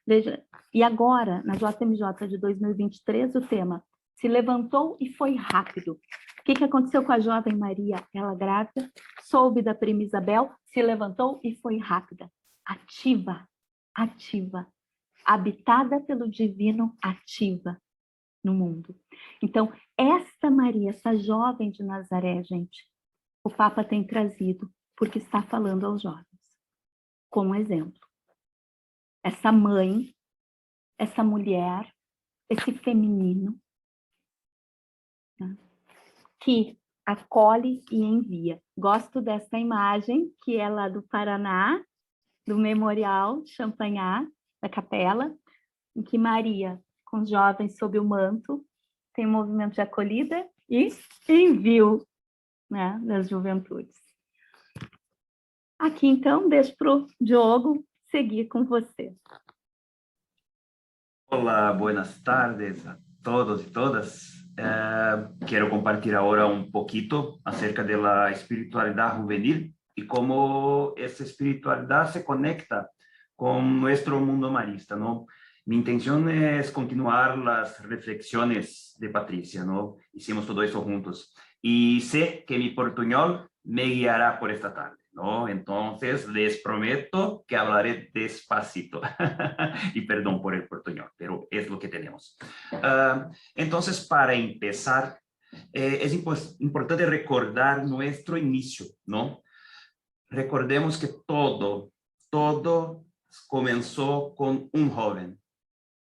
D: Veja, e agora, na JMJ de 2023, o tema se levantou e foi rápido. O que aconteceu com a jovem Maria? Ela grávida, soube da prima Isabel, se levantou e foi rápida. Ativa, ativa. Habitada pelo divino, ativa no mundo. Então, essa Maria, essa jovem de Nazaré, gente, o Papa tem trazido, porque está falando aos jovens, como exemplo. Essa mãe, essa mulher, esse feminino, né, que acolhe e envia. Gosto dessa imagem, que é lá do Paraná, do Memorial Champagnat, da capela, em que Maria, com os jovens sob o manto, tem um movimento de acolhida e envio, né, das juventudes. Aqui, então, deixo para o Diogo seguir com você.
E: Hola, buenas tardes a todos y todas. Quiero compartir ahora un poquito acerca de la espiritualidad juvenil y cómo esa espiritualidad se conecta con nuestro mundo marista, ¿no? Mi intención es continuar las reflexiones de Patricia, ¿no? Hicimos todo eso juntos. Y sé que mi portuñol me guiará por esta tarde, ¿no? Entonces, les prometo que hablaré despacito. Y perdón por el portuñol, pero es lo que tenemos. Entonces, para empezar, es importante recordar nuestro inicio, ¿no? Recordemos que todo comenzó con un joven,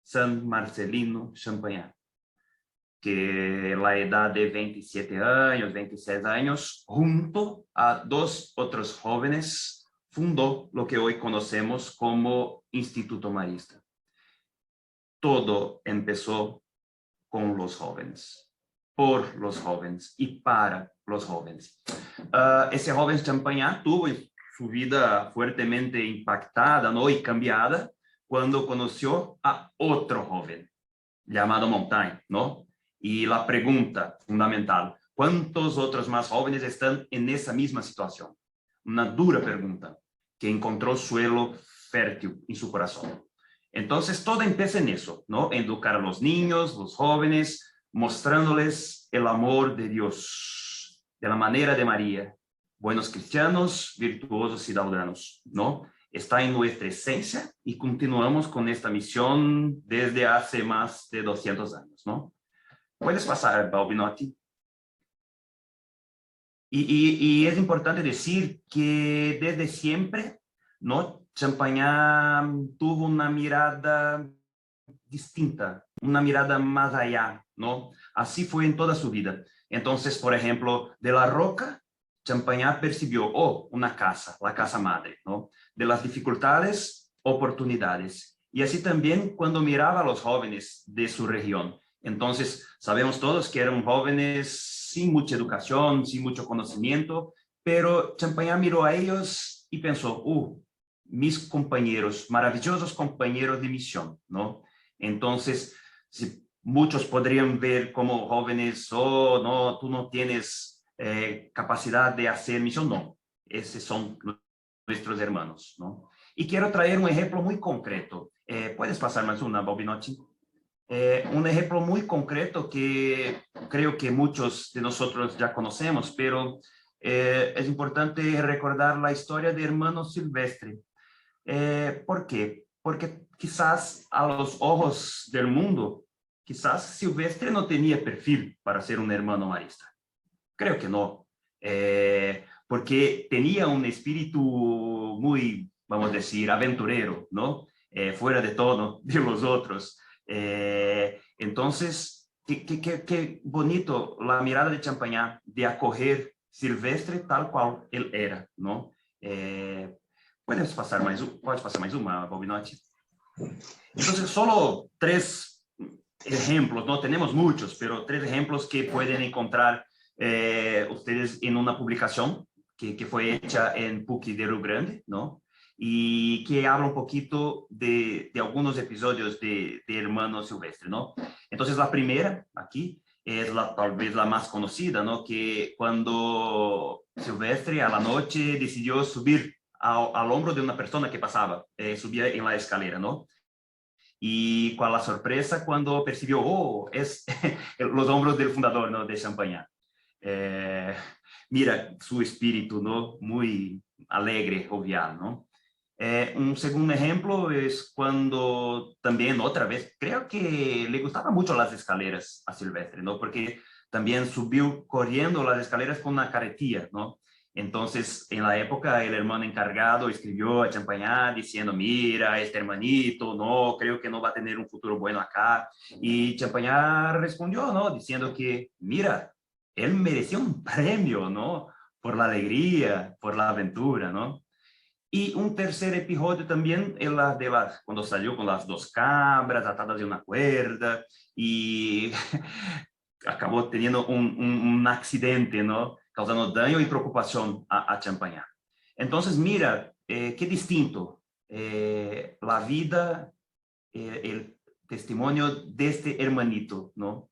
E: San Marcelino Champagnat, que a la edad de 27 años, 26 años, junto a dos otros jóvenes, fundó lo que hoy conocemos como Instituto Marista. Todo empezó con los jóvenes, por los jóvenes y para los jóvenes. Ese joven Champagnat tuvo su vida fuertemente impactada, ¿no? Y cambiada cuando conoció a otro joven llamado Montaigne, ¿no? Y la pregunta fundamental, ¿cuántos otros más jóvenes están en esa misma situación? Una dura pregunta que encontró suelo fértil en su corazón. Entonces, todo empieza en eso, ¿no? Educar a los niños, los jóvenes, mostrándoles el amor de Dios, de la manera de María, buenos cristianos, virtuosos ciudadanos, ¿no? Está en nuestra esencia y continuamos con esta misión desde hace más de 200 años, ¿no? Puedes pasar, Balbinotti. Y es importante decir que desde siempre, ¿no? Champagnat tuvo una mirada distinta, una mirada más allá, ¿no? Así fue en toda su vida. Entonces, por ejemplo, de la roca, Champagnat percibió, una casa, la casa madre, ¿no? De las dificultades, oportunidades. Y así también cuando miraba a los jóvenes de su región. Entonces, sabemos todos que eran jóvenes sin mucha educación, sin mucho conocimiento, pero Champagnat miró a ellos y pensó, mis compañeros, maravillosos compañeros de misión, ¿no? Entonces, si muchos podrían ver como jóvenes, no, tú no tienes capacidad de hacer misión, no. Esos son nuestros hermanos, ¿no? Y quiero traer un ejemplo muy concreto. ¿Puedes pasar más una, Balbinotti? Un ejemplo muy concreto que creo que muchos de nosotros ya conocemos, pero es importante recordar la historia de hermano Silvestre. ¿Por qué? Porque quizás a los ojos del mundo, quizás Silvestre no tenía perfil para ser un hermano marista. Creo que no, porque tenía un espíritu muy, vamos a decir, aventurero, ¿no? Fuera de tono de los otros. Entonces, qué bonito la mirada de Champagnat de acoger Silvestre tal cual él era, ¿no? Puedes pasar mais uma, Balbinotti? Entonces, solo 3 ejemplos, no tenemos muchos, pero 3 ejemplos que pueden encontrar ustedes en una publicación que fue hecha en PUC de Rio Grande, ¿no? Y que habla un poquito de algunos episodios de Hermano Silvestre, ¿no? Entonces, la primera aquí es tal vez la más conocida, ¿no? Que cuando Silvestre a la noche decidió subir al hombro de una persona que pasaba, subía en la escalera, ¿no? Y con la sorpresa cuando percibió, oh, es los hombros del fundador, ¿no? De Champagnat. Mira su espíritu, ¿no? Muy alegre, jovial, ¿no? Un segundo ejemplo es cuando también otra vez, creo que le gustaban mucho las escaleras a Silvestre, ¿no? Porque también subió corriendo las escaleras con una carretilla, ¿no? Entonces, en la época, el hermano encargado escribió a Champagnat diciendo, mira, este hermanito, no, creo que no va a tener un futuro bueno acá. Y Champagnat respondió, ¿no? Diciendo que, mira, él mereció un premio, ¿no? Por la alegría, por la aventura, ¿no? Y un tercer episodio también es la de cuando salió con las dos cabras atadas de una cuerda y acabó teniendo un accidente, ¿no? Causando daño y preocupación a Champagnat. Entonces, mira, qué distinto la vida, el testimonio de este hermanito, ¿no?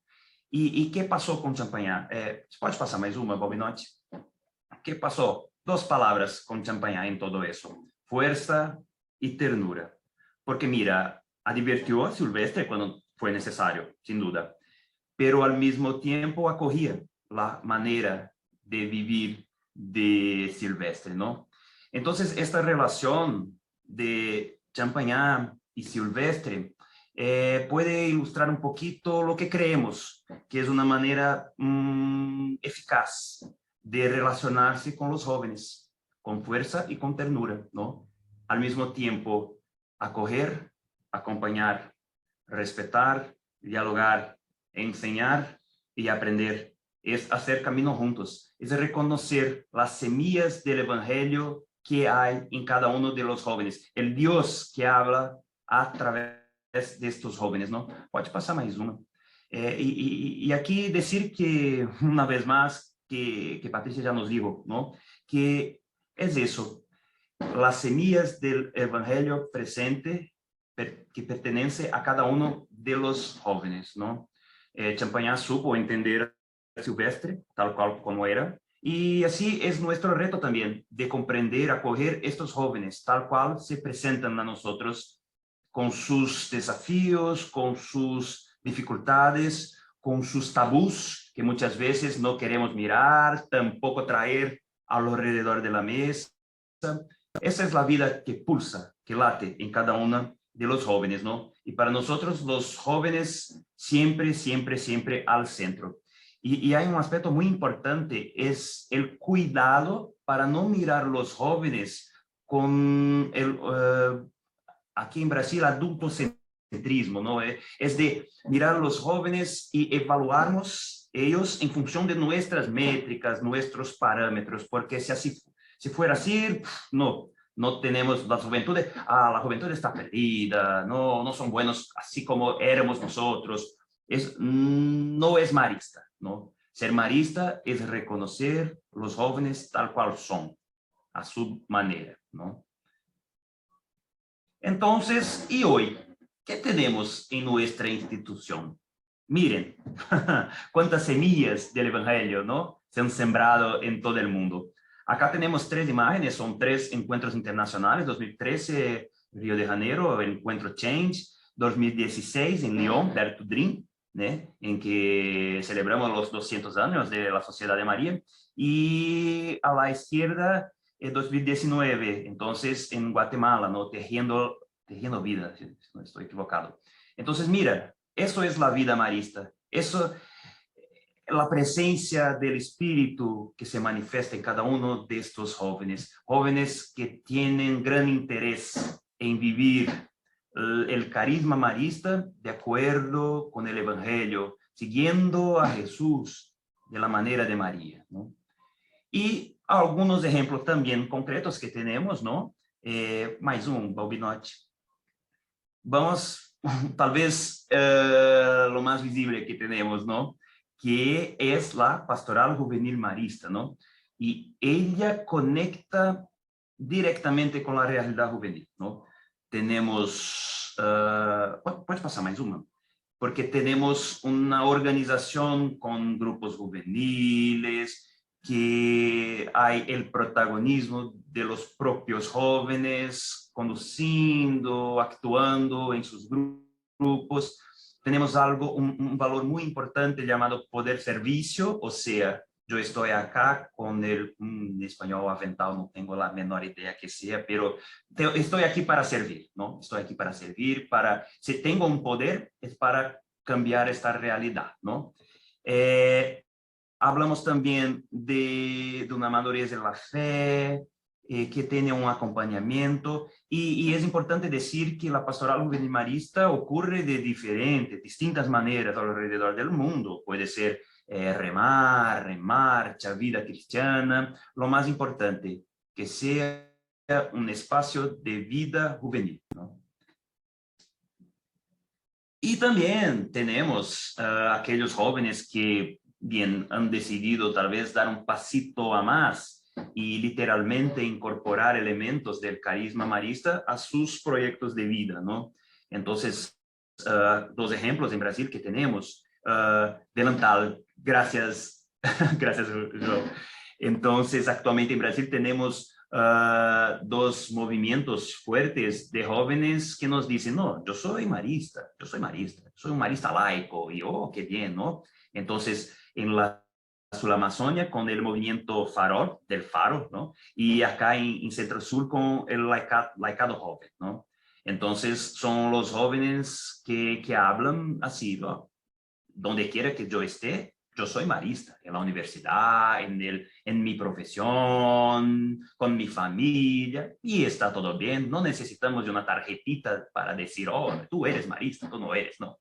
E: ¿Y qué pasó con Champagnat? ¿Puedes pasar más una, Bobinotti? ¿Qué pasó? Dos palabras con Champagnat en todo eso: fuerza y ternura. Porque mira, advirtió a Silvestre cuando fue necesario, sin duda, pero al mismo tiempo acogía la manera de vivir de Silvestre, ¿no? Entonces, esta relación de Champagnat y Silvestre puede ilustrar un poquito lo que creemos, que es una manera eficaz de relacionarse con los jóvenes, con fuerza y con ternura, ¿no? Al mismo tiempo, acoger, acompañar, respetar, dialogar, enseñar y aprender. Es hacer camino juntos, es reconocer las semillas del evangelio que hay en cada uno de los jóvenes, el Dios que habla a través de estos jóvenes, ¿no? Pode pasar más una. Y aquí decir que, una vez más, que Patricia ya nos dijo, ¿no? Que es eso, las semillas del evangelio presente que pertenece a cada uno de los jóvenes, ¿no? Champagnat supo entender a Silvestre tal cual como era, y así es nuestro reto también, de comprender, acoger estos jóvenes tal cual se presentan a nosotros, con sus desafíos, con sus dificultades, con sus tabús que muchas veces no queremos mirar, tampoco traer alrededor de la mesa. Esa es la vida que pulsa, que late en cada uno de los jóvenes, ¿no? Y para nosotros los jóvenes siempre, siempre, siempre al centro. Y hay un aspecto muy importante, es el cuidado para no mirar los jóvenes con el, aquí en Brasil, adultocentrismo, ¿no? Es de mirar a los jóvenes y evaluarnos ellos en función de nuestras métricas, nuestros parámetros, porque si fuera así, no tenemos la juventud, la juventud está perdida, no son buenos así como éramos nosotros. No es marista, ¿no? Ser marista es reconocer los jóvenes tal cual son, a su manera, ¿no? Entonces, ¿y hoy qué tenemos en nuestra institución? Miren, cuántas semillas del evangelio, ¿no? Se han sembrado en todo el mundo. Acá tenemos 3 imágenes, son 3 encuentros internacionales: 2013, Río de Janeiro, el encuentro Change; 2016, en Lyon, Dare to Dream, ¿no? En que celebramos los 200 años de la Sociedad de María. Y a la izquierda, 2019, entonces en Guatemala, ¿no? Tejiendo vida, si no estoy equivocado. Entonces, mira, eso es la vida marista. Eso, la presencia del Espíritu que se manifiesta en cada uno de estos jóvenes. Jóvenes que tienen gran interés en vivir el carisma marista de acuerdo con el Evangelio, siguiendo a Jesús de la manera de María, ¿no? Y algunos ejemplos también concretos que tenemos, ¿no? Mais Balbinotti. Vamos, tal vez lo más visible que tenemos, ¿no? Que es la Pastoral Juvenil Marista, ¿no? Y ella conecta directamente con la realidad juvenil, ¿no? Tenemos, puedes pasar más una, porque tenemos una organización con grupos juveniles, que hay el protagonismo de los propios jóvenes conduciendo, actuando en sus grupos. Tenemos un valor muy importante llamado poder servicio, o sea, yo estoy acá con un español aventado, no tengo la menor idea que sea, pero estoy aquí para servir, ¿no? Estoy aquí para servir, si tengo un poder, es para cambiar esta realidad, ¿no? Hablamos también de una madurez en la fe, que tiene un acompañamiento, y es importante decir que la pastoral juvenil marista ocurre de distintas maneras alrededor del mundo. Puede ser remar, en marcha, vida cristiana. Lo más importante, que sea un espacio de vida juvenil, ¿no? Y también tenemos aquellos jóvenes que bien han decidido tal vez dar un pasito a más y literalmente incorporar elementos del carisma marista a sus proyectos de vida, ¿no? Entonces, dos ejemplos en Brasil que tenemos. Delantal, gracias, gracias, João. Entonces, actualmente en Brasil tenemos dos movimientos fuertes de jóvenes que nos dicen, no, yo soy un marista laico, y oh, qué bien, ¿no? Entonces, en la Sul-Amazonia con el movimiento del Faro, ¿no? Y acá en Centro Sur con el laicado joven, ¿no? Entonces, son los jóvenes que hablan así, ¿no? Donde quiera que yo esté, yo soy marista, en la universidad, en mi profesión, con mi familia, y está todo bien. No necesitamos de una tarjetita para decir, oh, tú eres marista, tú no eres, no.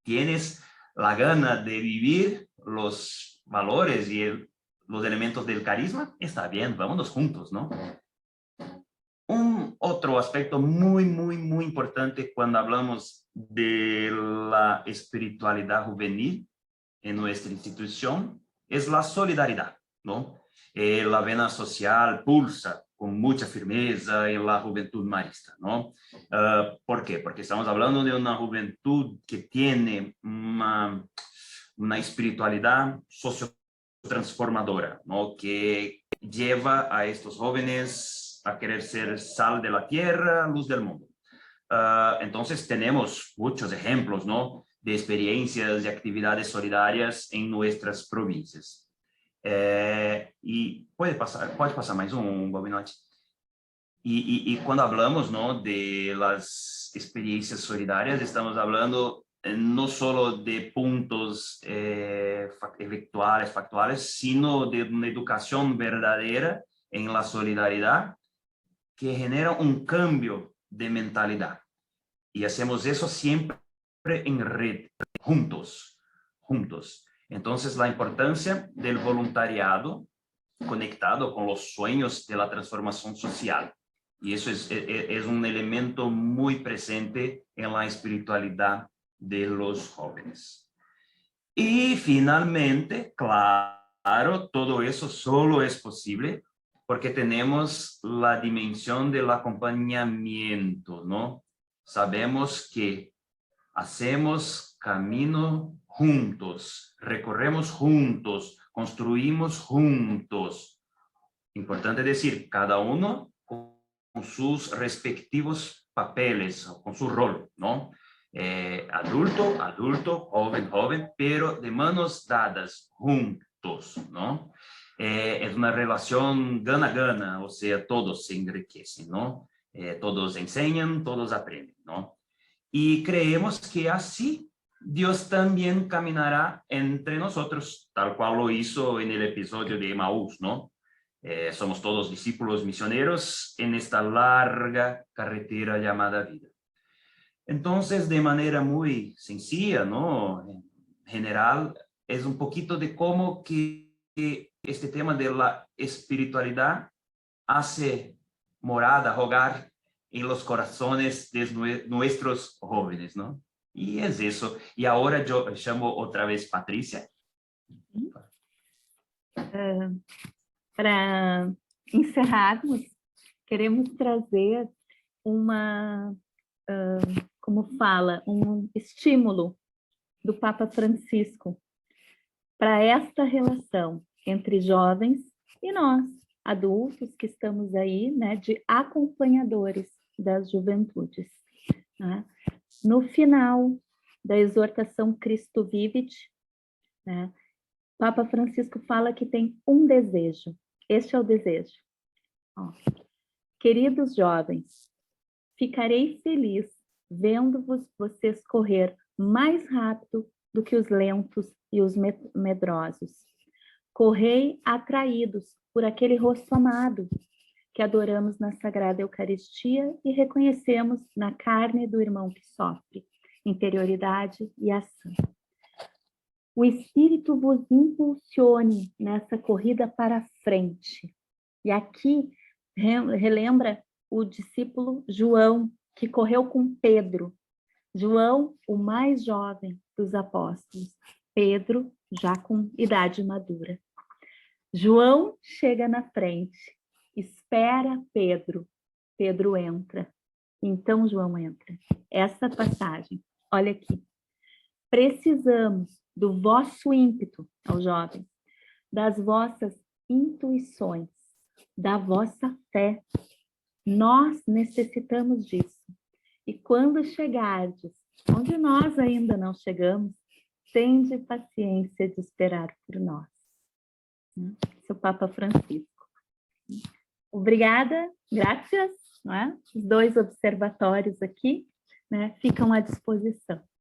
E: Tienes la gana de vivir los valores y los elementos del carisma, está bien, vámonos juntos, ¿no? Un otro aspecto muy, muy, muy importante cuando hablamos de la espiritualidad juvenil en nuestra institución es la solidaridad, ¿no? La vena social pulsa con mucha firmeza en la juventud marista, ¿no? ¿Por qué? Porque estamos hablando de una juventud que tiene una espiritualidad sociotransformadora, ¿no? Que lleva a estos jóvenes a querer ser sal de la tierra, luz del mundo. Entonces tenemos muchos ejemplos, ¿no? De experiencias y actividades solidarias en nuestras provincias. Y puede pasar más un Bobinote. Y cuando hablamos, ¿no? De las experiencias solidarias, estamos hablando no solo de puntos factuales, sino de una educación verdadera en la solidaridad que genera un cambio de mentalidad. Y hacemos eso siempre en red, juntos. Entonces, la importancia del voluntariado conectado con los sueños de la transformación social. Y eso es un elemento muy presente en la espiritualidad de los jóvenes. Y finalmente, claro, todo eso solo es posible porque tenemos la dimensión del acompañamiento, ¿no? Sabemos que hacemos camino juntos, recorremos juntos, construimos juntos. Importante decir, cada uno con sus respectivos papeles, con su rol, ¿no? Adulto, joven, pero de manos dadas, juntos, ¿no? Es una relación gana-gana, o sea, todos se enriquecen, ¿no? Todos enseñan, todos aprenden, ¿no? Y creemos que así Dios también caminará entre nosotros, tal cual lo hizo en el episodio de Emaús, ¿no? Somos todos discípulos misioneros en esta larga carretera llamada vida. Entonces, de manera muy sencilla, ¿no? En general, es un poquito de cómo que este tema de la espiritualidad hace morada, hogar en los corazones de nuestros jóvenes, ¿no? Y es eso. Y ahora yo llamo otra vez Patricia.
D: Para encerrarmos, queremos trazer como fala, estímulo do Papa Francisco para esta relação entre jovens e nós, adultos que estamos aí, né, de acompanhadores das juventudes, né? No final da exortação Christo Vivit, né, Papa Francisco fala que tem um desejo. Este é o desejo. Ó. Queridos jovens, ficarei feliz vendo-vos vocês correr mais rápido do que os lentos e os medrosos. Correi atraídos por aquele rosto amado que adoramos na Sagrada Eucaristia e reconhecemos na carne do irmão que sofre, interioridade e ação. O Espírito vos impulsione nessa corrida para frente. E aqui relembra o discípulo João, que correu com Pedro. João, o mais jovem dos apóstolos. Pedro, já com idade madura. João chega na frente, espera Pedro. Pedro entra. Então João entra. Essa passagem, olha aqui. Precisamos do vosso ímpeto, aos jovens, das vossas intuições, da vossa fé. Nós necessitamos disso. E quando chegardes, onde nós ainda não chegamos, tende paciência de esperar por nós. Esse é o Papa Francisco. Obrigada, graças, não é? Os 2 observatórios aqui, né, ficam à disposição.